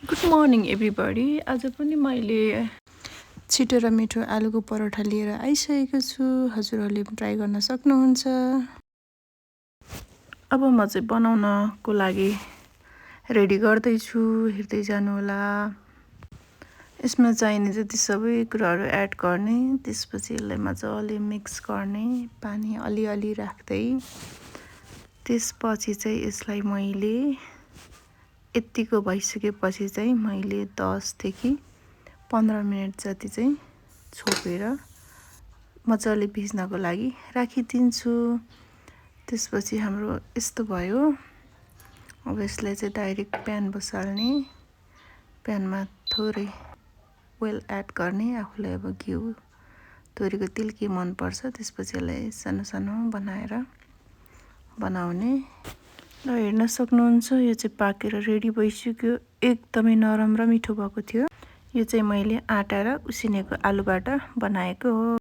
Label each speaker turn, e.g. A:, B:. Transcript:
A: Good morning everybody. आज पनि मैले छिटो र मिठो आलुको परोठा लिएर आइसकेको छु। हजुरहरूले ट्राई गर्न सक्नुहुन्छ। अब म चाहिँ बनाउनको लागि रेडी गर्दैछु, हेर्दै जानुहोला। यसमा चाहिने जति सबै कुराहरू एड गर्ने, त्यसपछि यसलाई मजाले मिक्स गर्ने, पानी अलिअलि राख्दै। त्यसपछि चाहिँ यसलाई मैले यतिको भइसकेपछि चाहिँ मैले 10 देखि 15 मिनट जति चाहिँ छोपेर मजाले भिज्नको लागि राखिदिन्छु। त्यसपछि हाम्रो यस्तो भयो। अब यसलाई चाहिँ डाइरेक्ट प्यान बसाल्ने, प्यानमा थोरै ओइल एड गर्ने, आफूलाई अब घिउ तोरीको तेल के मनपर्छ त्यसपछि यसलाई सानो सानो बनाएर बनाउने। र हेर्न सक्नुहुन्छ यो चाहिँ पाकेर रेडी भइसक्यो। एकदमै नरम र मिठो भएको थियो। यो चाहिँ मैले आटा र उसिनेको आलुबाट बनाएको हो।